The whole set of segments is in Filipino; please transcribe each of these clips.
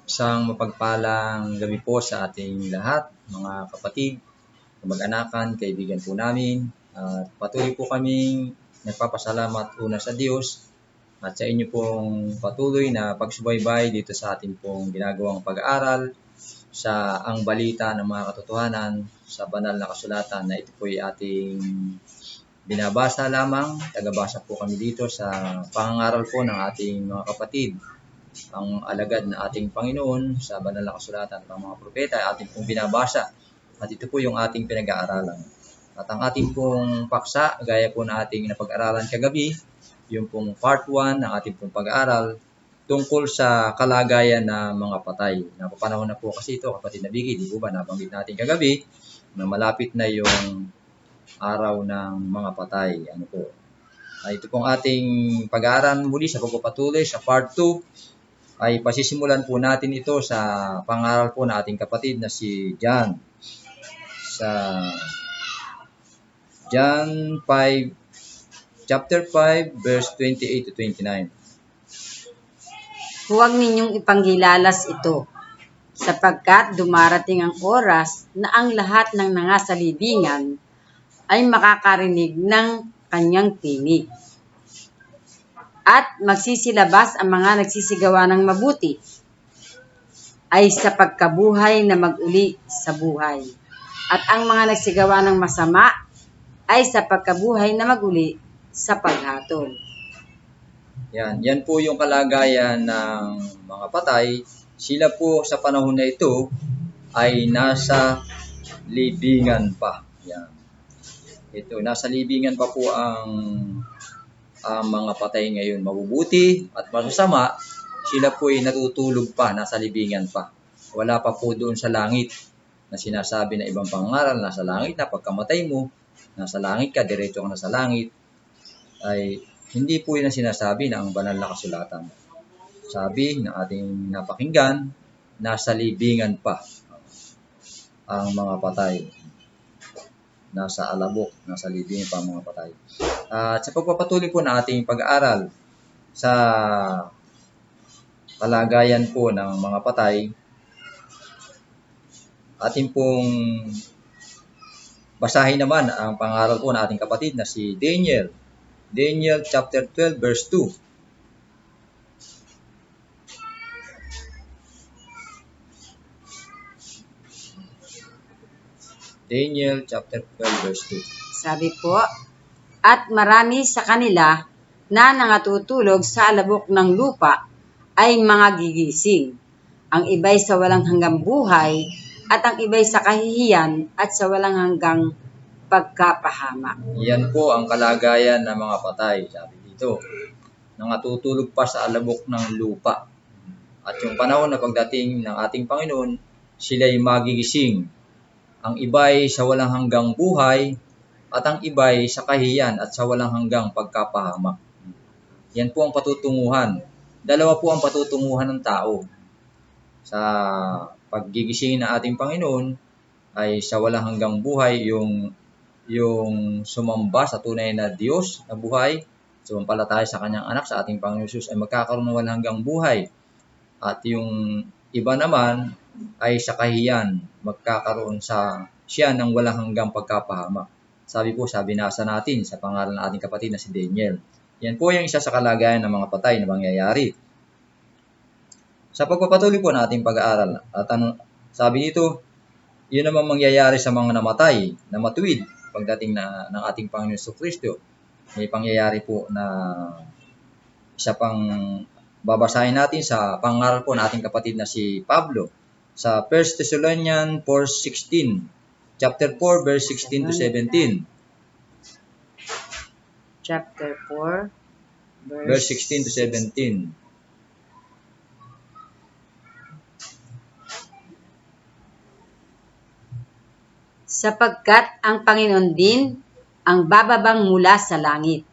Isang mapagpalang gabi po sa ating lahat, mga kapatid, kamag-anakan, kaibigan po namin. At patuloy po kaming nagpapasalamat una sa Diyos at sa inyo pong patuloy na pagsubaybay dito sa ating pong ginagawang pag-aaral sa ang balita ng mga katotohanan sa banal na kasulatan na ito po ay ating binabasa lamang. Tagabasa po kami dito sa pangangaral po ng ating mga kapatid, ang alagad na ating Panginoon sa banal na kasulatan ng mga propeta ay ating pong binabasa. At ito po yung ating pinag-aaralan. At ang ating pong paksa, gaya po na ating napag-aralan kagabi, yung pong part 1 ng ating pong pag-aaral tungkol sa kalagayan ng mga patay. Napapanahon na po kasi ito, kapatid na Biggie, di po ba nabanggit natin kagabi na malapit na yung araw ng mga patay. Ano po? Ito pong ating pag-aaral muli sa pagpapatuloy sa part 2 ay pasisimulan po natin ito sa pangaral po na ating kapatid na si John. Sa John 5, chapter 5, verse 28 to 29. Huwag ninyong ipanggilalas ito, sapagkat dumarating ang oras na ang lahat ng nangasalibingan ay makakarinig ng kanyang tinig. At magsisilabas ang mga nagsisigawa ng mabuti ay sa pagkabuhay na mag-uli sa buhay. At ang mga nagsigawa ng masama ay sa pagkabuhay na mag-uli sa paghatol. Yan po yung kalagayan ng mga patay. Sila po sa panahon na ito ay nasa libingan pa. Yan. Ito, nasa libingan pa po ang mga patay ngayon. Mabubuti at masasama, sila po ay natutulog pa, nasa libingan pa. Wala pa po doon sa langit na sinasabi na ibang pangaral, nasa langit na pagkamatay mo, nasa langit ka, diretso ka na sa langit. Ay hindi po yun ang sinasabi ng banal na kasulatan. Sabi ng ating napakinggan, nasa libingan pa ang mga patay. Nasa alabok, nasa libingan pa ang mga patay. At sa pagpapatuloy po na ating pag-aaral sa kalagayan po ng mga patay, ating pong basahin naman ang pangaral po ng ating kapatid na si Daniel. Daniel chapter 12 verse 2. Daniel chapter 12 verse 2. Sabi po, at marami sa kanila na nangatutulog sa alabok ng lupa ay mga gigising. Ang iba'y sa walang hanggang buhay at ang iba'y sa kahihiyan at sa walang hanggang pagkapahamak. Yan po ang kalagayan ng mga patay, sabi dito. Nangatutulog pa sa alabok ng lupa. At yung panahon na pagdating ng ating Panginoon, sila'y magigising. Ang iba'y sa walang hanggang buhay at ang iba'y sa kahihiyan at sa walang hanggang pagkapahamak. Yan po ang patutunguhan. Dalawa po ang patutunguhan ng tao. Sa paggigising ng ating Panginoon ay sa walang hanggang buhay, yung sumamba sa tunay na Diyos na buhay, sumampalataya sa kanyang anak, sa ating Panginoon Jesus, ay magkakaroon ng walang hanggang buhay. At yung iba naman ay sa kahiyan, magkakaroon siya ng walang hanggang pagkapahamak. Sabi nasa natin sa pangalan ng ating kapatid na si Daniel. Yan po yung isa sa kalagayan ng mga patay na mangyayari. Sa pagpapatuloy po ng ating pag-aaral, at sabi dito, yun naman mangyayari sa mga namatay na matuwid pagdating ng ating Panginoon Jesucristo. May pangyayari po na isa pang babasahin natin sa pangaral po ng ating kapatid na si Pablo sa 1 Thessalonians 4:16, chapter 4 verse 16 to 17. Chapter 4 verse 16 to 17. Sapagkat ang Panginoon din ang bababang mula sa langit,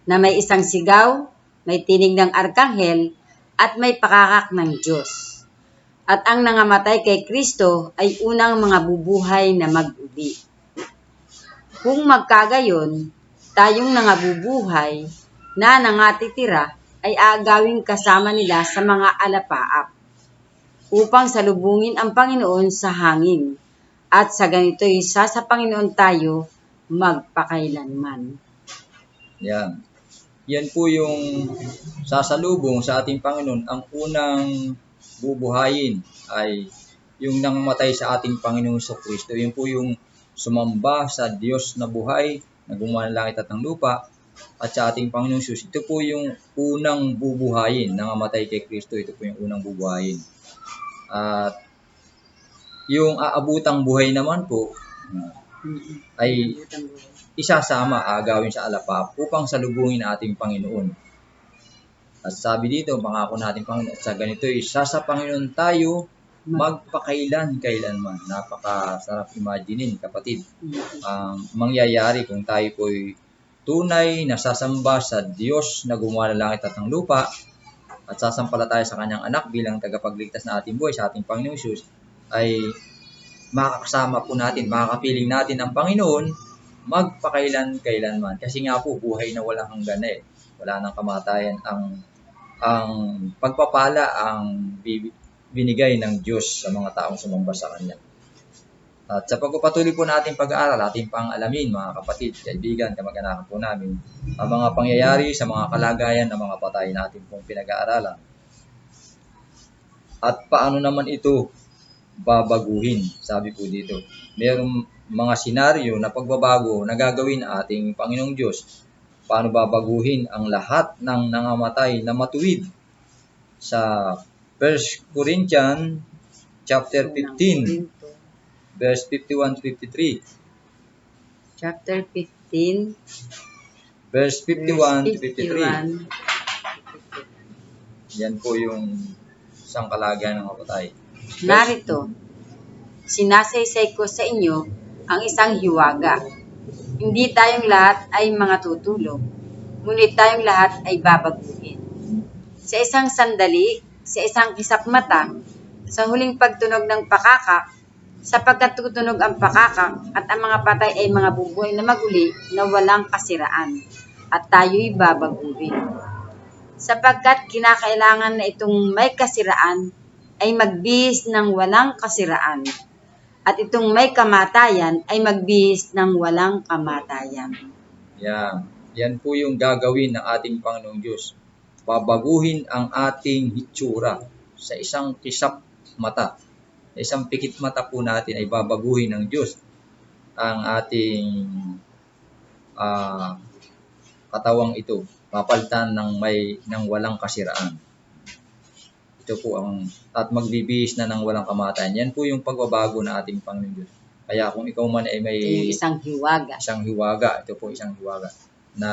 na may isang sigaw, may tinig ng arkanghel, at may pakakak ng Diyos. At ang nangamatay kay Kristo ay unang mga bubuhay na mag-uli. Kung magkagayon, tayong nangabubuhay na nangatitira ay aagawing kasama nila sa mga alapaap. upang salubungin ang Panginoon sa hangin. At sa ganito'y sa Panginoon tayo magpakailanman. Yan. Yan po yung sasalubong sa ating Panginoon. Ang unang bubuhayin ay yung nangamatay sa ating Panginoong Kristo. Yun po yung sumamba sa Diyos na buhay, na gumawa ng langit at ng lupa, at sa ating Panginoong Jesus. Ito po yung unang bubuhayin, nangamatay kay Kristo. Ito po yung unang bubuhayin. At yung aabutang buhay naman po ay isasama, agawin sa alapap upang salubungin ang ating Panginoon. At sabi dito, pangako natin Panginoon, at sa ganito, isa sa Panginoon tayo magpakailanman. Napakasarap imaginein, kapatid, ang mangyayari kung tayo po'y tunay na sasamba sa Diyos na gumawa ng langit at ng lupa, at sasampalataya sa kanyang anak bilang tagapagligtas na ating buhay sa ating Panginoong Jesus, ay makakasama po natin, makakapiling natin ang Panginoon magpakailanman. Kasi nga po, buhay na walang hanggan eh. Wala nang kamatayan. Ang pagpapala ang binigay ng Diyos sa mga taong sumamba sa Kanya. At sa pagpapatuloy po natin pag-aaral, ating pang alamin, mga kapatid, kaibigan, kamag-anakan po namin, ang mga pangyayari sa mga kalagayan ng mga patay natin pong pinag-aaralan. At paano naman ito babaguhin? Sabi po dito, mayroong mga senaryo na pagbabago na gagawin ating Panginoong Diyos. Paano babaguhin ang lahat ng nangamatay na matuwid? Sa 1 Corinthians chapter 15, verse 51-53. Chapter 15, verse 51-53. Yan po yung isang kalagayan ng mga patay. Narito, sinasaysay ko sa inyo ang isang hiwaga. Hindi tayong lahat ay mga tutulog, ngunit tayong lahat ay babaguhin. Sa isang sandali, sa isang kisap mata, sa huling pagtunog ng pakakak, sapagkat tutunog ang pakakak at ang mga patay ay mga bubuhay na maguli na walang kasiraan, at tayo'y babaguhin. Sapagkat kinakailangan na itong may kasiraan ay magbihis ng walang kasiraan, at itong may kamatayan ay magbihis ng walang kamatayan. Yan po yung gagawin ng ating Panginoong Diyos. Babaguhin ang ating hitsura sa isang kisap mata. Sa isang pikit mata po natin ay babaguhin ng Diyos ang ating katawang ito. Papalitan ng walang kasiraan. Ito po at magbibihis na ng walang kamatayan. Yan po yung pagbabago ng ating Panginoong Diyos. Kaya kung ikaw man ay may isang hiwaga. Ito po isang hiwaga na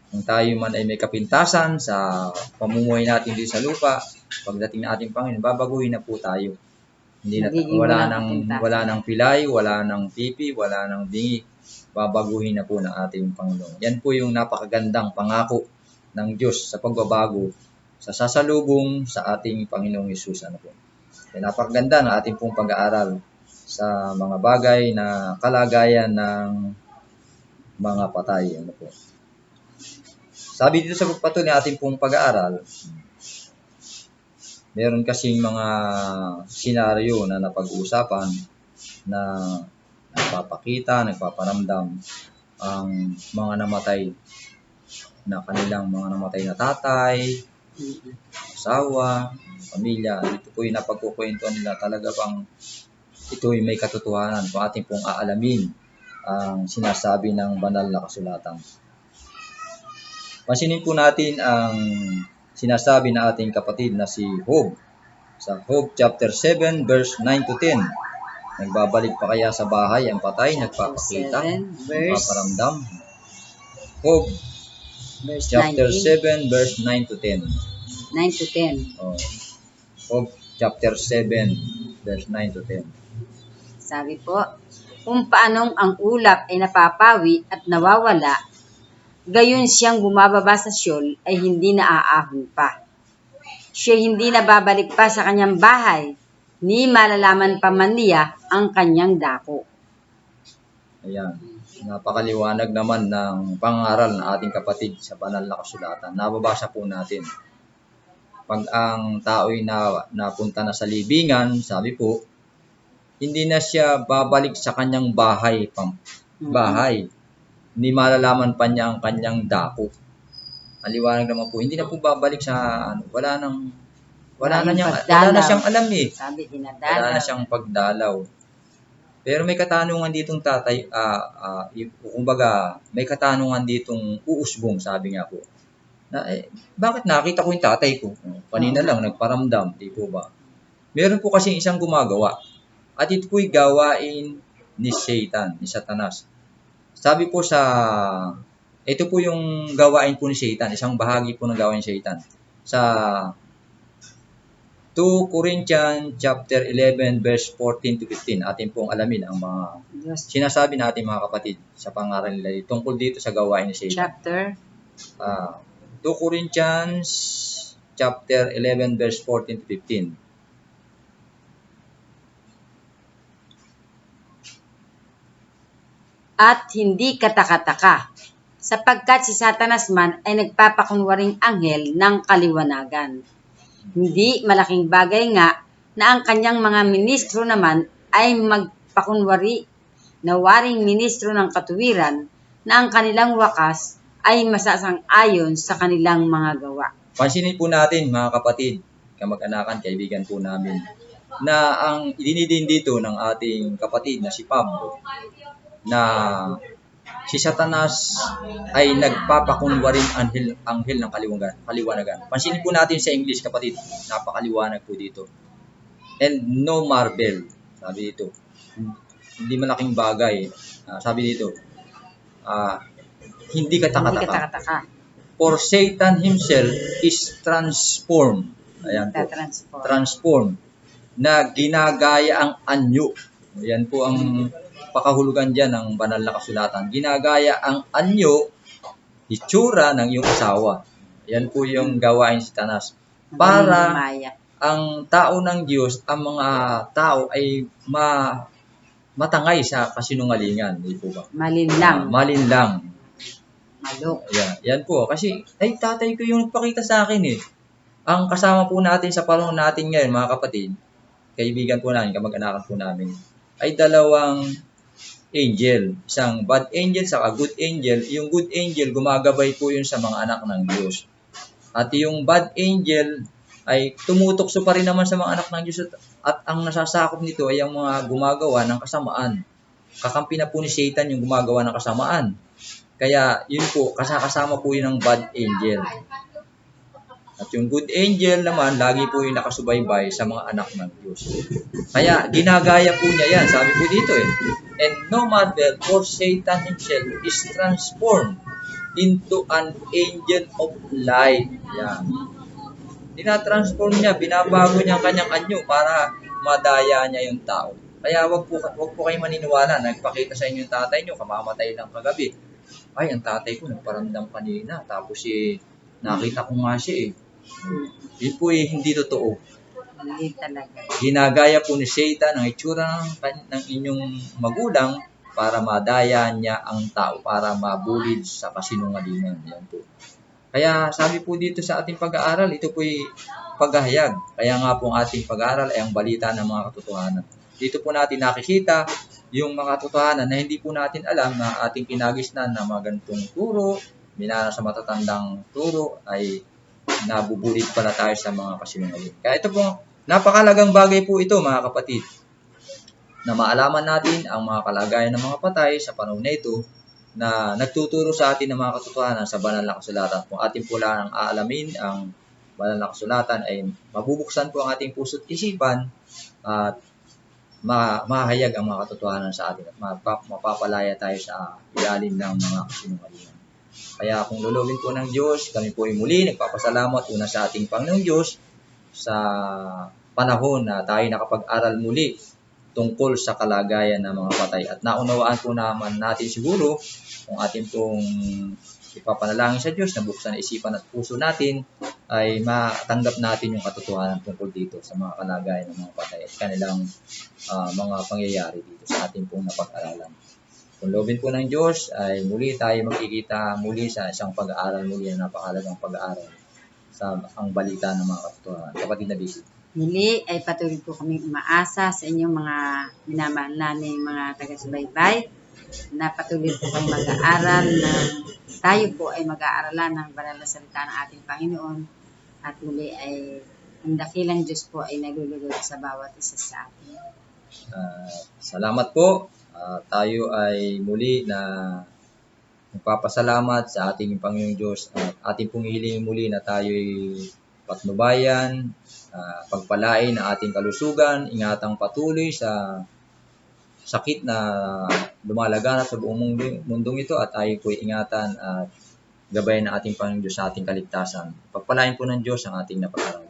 kung tayo man ay may kapintasan sa pamumuhay natin dito sa lupa, pagdating ng ating Panginoon, babaguhin na po tayo. Hindi na wala nang pilay, wala nang pipi, wala nang bingi. Babaguhin na po ng ating Panginoon. Yan po yung napakagandang pangako ng Diyos sa pagbabago sa sasalubong sa ating Panginoong Hesus. Napakaganda ng ating pong pag-aaral sa mga bagay na kalagayan ng mga patay. Sabi dito sa pagpatuloy ng ating pong pag-aaral, meron kasing mga senaryo na napag-uusapan na nagpapakita, nagpaparamdam ang mga namatay na kanilang mga namatay na tatay, asawa, pamilya. Ito po yung napagkukwentuhan nila. Talaga bang ito ay may katotohanan kung ating pong aalamin ang sinasabi ng banal na kasulatan. Pansinin po natin ang sinasabi ng ating kapatid na si Job. Sa Job chapter 7 verse 9-10. Nagbabalik pa kaya sa bahay ang patay, nagpapakita, nagpaparamdam. Job chapter 7 verse 9-10. 9-10. Job chapter 7 verse 9-10. Sabi po, kung paanong ang ulap ay napapawi at nawawala, gayon siyang bumababa sa Sheol ay hindi naaahon pa. Siya hindi nababalik pa sa kanyang bahay, ni malalaman pa man niya ang kanyang dako. Ayan. Napakaliwanag naman ng pangaral ng ating kapatid sa banal na kasulatan. Nababasa po natin. pag ang tao'y napunta na sa libingan, sabi po, hindi na siya babalik sa kanyang bahay. Hindi malalaman pa niya ang kanyang dako. Ang liwanag naman po, hindi na po babalik sa wala na siyang alam eh. Sabi, Wala na dinadalaw. siyang pagdalaw. Pero may katanungan ditong tatay, kumbaga, may katanungan ditong uusbong, sabi nga po. Bakit nakita ko yung tatay ko? Kanina lang, nagparamdam, di po ba? Meron po kasi isang gumagawa. At ito po'y gawain ni Satan, ni Satanas. Sabi po ito po yung gawain po ni Satan, isang bahagi po ng gawain ni Satan. Sa 2 Corinthians chapter 11 verse 14 to 15, atin pong alamin ang mga sinasabi natin mga kapatid sa pangaral nila tungkol dito sa gawain ni Satan. Chapter? 2 Corinthians chapter 11 verse 14 to 15. At hindi katakataka, sapagkat si Satanas man ay nagpapakunwaring anghel ng kaliwanagan. Hindi malaking bagay nga na ang kanyang mga ministro naman ay magpakunwari na waring ministro ng katuwiran na ang kanilang wakas ay masasang-ayon sa kanilang mga gawa. Pansinin po natin mga kapatid, kamag-anakan, kaibigan po namin, na ang idinidin dito ng ating kapatid na si Pablo, na si Satanas ay nagpapakunwaring anghel ng kaliwanagan. Pansinin po natin sa English, kapatid, napakaliwanag po dito. And no marvel, sabi dito. Hindi malaking bagay. Sabi dito, hindi katakataka. For Satan himself is transformed. Ayan po. Transformed. Na ginagaya ang anyo. Ayan po ang pakahulugan dyan ng banal na kasulatan. Ginagaya ang anyo, itsura ng iyong asawa. Yan po yung gawain si Satanas. Para ang tao ng Diyos, ang mga tao ay matangay sa kasinungalingan. Di po ba? Malinlang. Malok. Yan po. Kasi, tatay ko yung nagpakita sa akin eh. Ang kasama po natin sa panahon natin ngayon, mga kapatid, kaibigan po namin, kamag-anakan po namin, ay dalawang angel. Isang bad angel, saka good angel. Yung good angel, gumagabay po yun sa mga anak ng Diyos. At yung bad angel ay tumutokso pa rin naman sa mga anak ng Diyos. At ang nasasakop nito ay ang mga gumagawa ng kasamaan. Kakampi na po ni Satan yung gumagawa ng kasamaan. Kaya yun po, kasama po yun ng bad angel. At yung good angel naman, lagi po yung nakasubaybay sa mga anak ng Diyos. Kaya ginagaya po niya yan. Sabi po dito eh. And no marvel, for Satan himself is transformed into an angel of light. Yan. Dinatransform niya, binabago niya ang kanyang anyo para madaya niya yung tao. Kaya wag po kayong maniniwala. Nagpakita sa inyo yung tatay niyo, kamamatay lang kagabi. Ay, ang tatay ko nagparamdam kanina. Tapos nakita ko nga siya eh. Yun po hindi totoo. Hindi talaga. Ginagaya po ni Satan ang itsura ng inyong magulang para madaya niya ang tao, para mabulid sa kasinungalingan. Yan po. Kaya sabi po dito sa ating pag-aaral, ito po'y paghahayag. Kaya nga po ang ating pag-aaral ay ang balita ng mga katotohanan. Dito po natin nakikita yung mga katotohanan na hindi po natin alam na ating pinagisnan na mga ganitong turo, minana sa matatandang turo, ay nabubulit pala tayo sa mga kasinungalingan. Kaya ito po, napakalagang bagay po ito mga kapatid, na maalaman natin ang mga kalagayan ng mga patay sa panahon na ito, na nagtuturo sa atin ng mga katotohanan sa banal na kasulatan. Kung atin po lang aalamin ang banal na kasulatan, ay mabubuksan po ang ating puso't isipan at mahayag ang mga katotohanan sa atin at mapapalaya tayo sa ilalim ng mga kasinungalingan. Kaya kung lulubin po ng Diyos, kami po ay muli nagpapasalamat una sa ating Panginoong Diyos sa panahon na tayo nakapag-aral muli tungkol sa kalagayan ng mga patay. At naunawaan po naman natin siguro kung atin pong ipapanalangin sa Diyos na buksan na isipan at puso natin, ay matanggap natin yung katotohanan tungkol dito sa mga kalagayan ng mga patay at kanilang mga pangyayari dito sa ating pong napag-aralan. Kung loobin po ng Diyos, ay muli tayo magkikita muli sa isang pag-aaral muli na napakalagang pag-aaral sa ang balita ng mga katotohanan. Kapatid na Bibi. Muli ay patuloy po kami umaasa sa inyong mga minamahal naming mga taga-subaybay na patuloy po kami mag-aaral tayo po ay mag-aaralan ng banal na salita ng ating Panginoon at muli ay ang dakilang Diyos po ay naglulugod sa bawat isa sa atin. Salamat po. Tayo ay muli na magpapasalamat sa ating Panginoong Diyos at ating pong hihiling muli na tayo'y patnubayan, pagpalain ang ating kalusugan, ingatang patuloy sa sakit na lumalaganap sa buong mundong ito at tayo po'y ingatan at gabayan ng ating Panginoong Diyos sa ating kaligtasan. Pagpalain po ng Diyos ang ating napag-aralan.